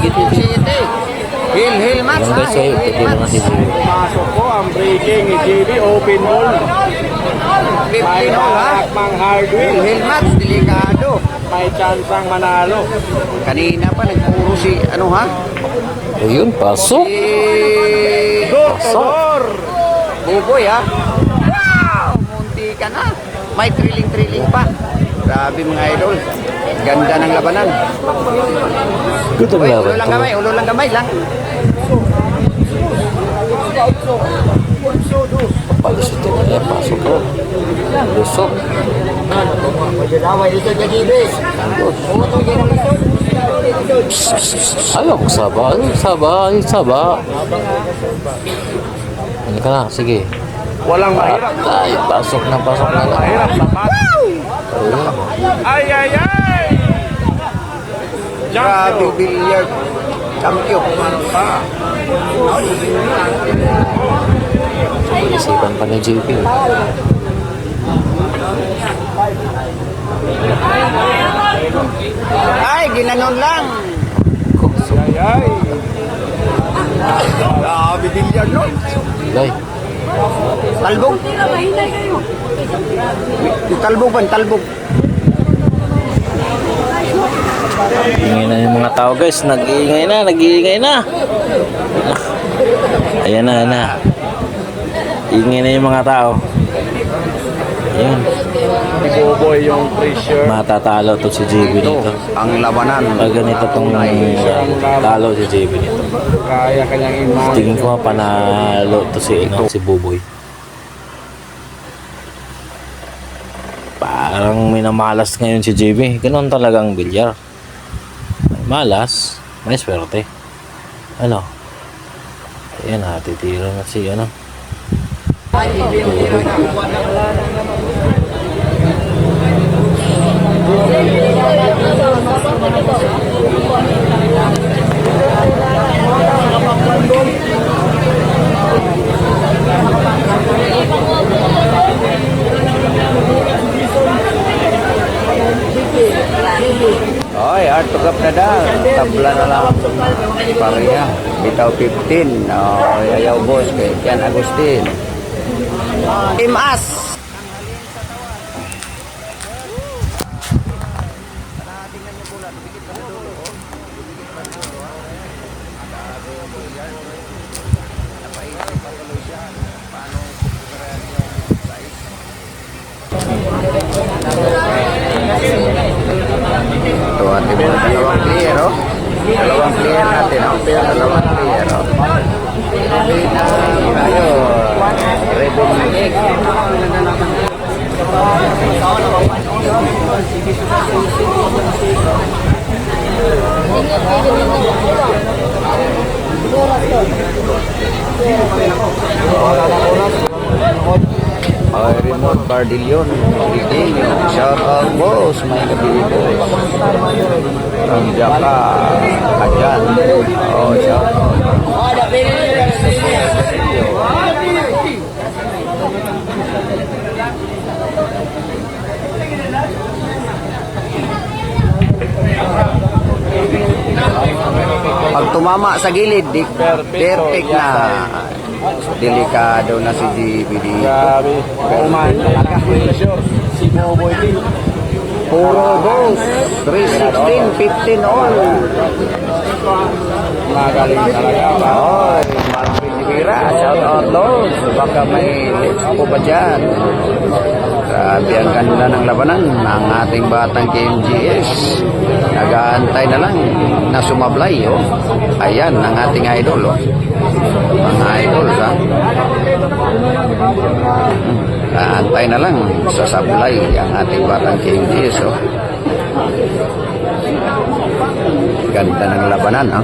City. Hill match. Yung guys, ay titira na si JB. Pasok po ang breaking ni JB. Open ball. 15 all ha. Mang hardware. Hill match, delikado. May chance ang manalo. Kanina pa nagpuro si ano ha? Ayun, pasok. Si Door. Buboy ha. Wow! Munti ka na. May thrilling pa. Grabe mga idol. Ganda ng labanan. Good ang Uy, laban to. ulo lang gamay lang. Palusot din niya, pasok ko. Lusok. Ayaw ko saba. Ano ka na? Sige. Walang mahirap. Ay, pasok na. Mahirap sapat. Ay. Grabe billiard. Champion. Isipan pa ni JP. Ay, ginanon lang. Ay. Grabe billiard no. Lay. Talbog. Talbog. Ingay na yung mga tao guys. Nag-iingay na. Ayan na. Ingay na yung mga tao. Ayan. Buboy yung pressure. Matatalo to si JB nito. Ang labanan. Pag ganito tong talo si JB nito. Kaya kanyang iman. Tingin ko panalo to si Buboy. Parang may namalas ngayon si JB. Ganoon talagang bilyar. May malas, may swerte. Ano? Ayan, titira na si ano. Buboy. Oy, art to gap na daw. Tabla na lang. Pareha. Bitaw 15. Oy, ayaw boss. Kay Jan Agustin. Team As. Ito ating mga dalawang player, oh. Dalawang player natin, oh. Dalawang player, oh. Tayo. Ready na. Ay, remote Cardillion. Shout out boss, may gabi boss. Ang Jaka, Kajan. Oh, shout out. Pag tumama sa gilid, perfect na. Delikado na si JB dito. Grabe. Kumain talaga. Pressure. Si Buboy din. Puro boss. 316, 15 all. Magaling talaga. Oy, Marvin Rivera, shout out Lord. Baka may lips po ba dyan? Grabe ang ganda ng labanan ng ating batang KMGS. Nag-aantay na lang na sumablay. Oh. Ayan, ang ating idol. Oh. Mga idol, ha? Naantay na lang sa sablay ang ating batang KMGS. Oh. Ganda ng labanan, ha?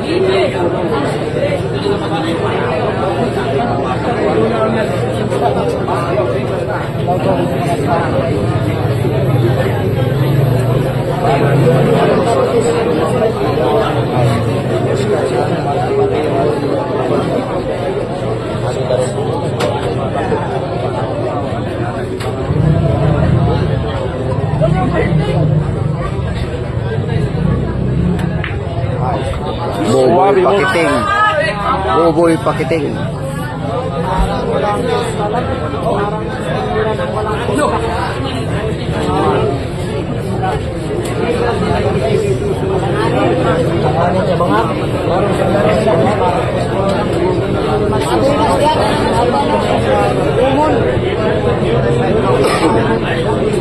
Pakiting. Buboy Pakiting.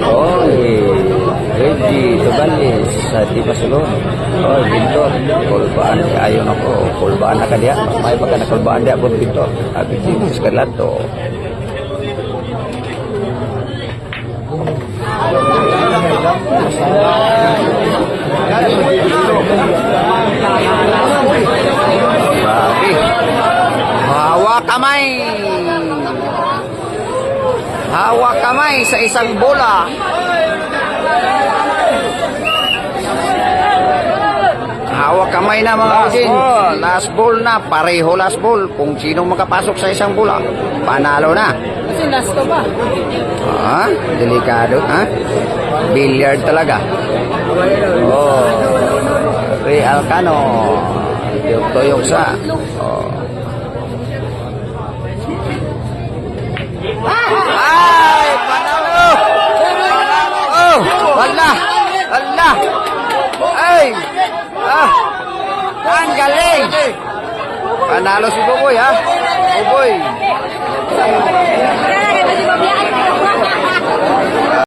Oy, Reggie Tubalis sa Di Pasulon. Oy, Bintor, kulbaan si ayon ako. Kulbaan na ka diya. May pagka na kulbaan diya po Bintor. Sabi si Escarlato. Grabe. Hawak kamay. Hawak kamay sa isang bola. Hawak kamay na mga king. Last ball na. Pareho last ball. Kung sinong makapasok sa isang bola, panalo na. Kasi last to ba? Ah, delikado, ha? Billiard talaga. Oh. Ray Alcano. Tuyok sa. Oh. Ay, panalo! Oh, wala! Wala! Ay! Ah! Ang galing! Panalo si Buboy, ha? Buboy!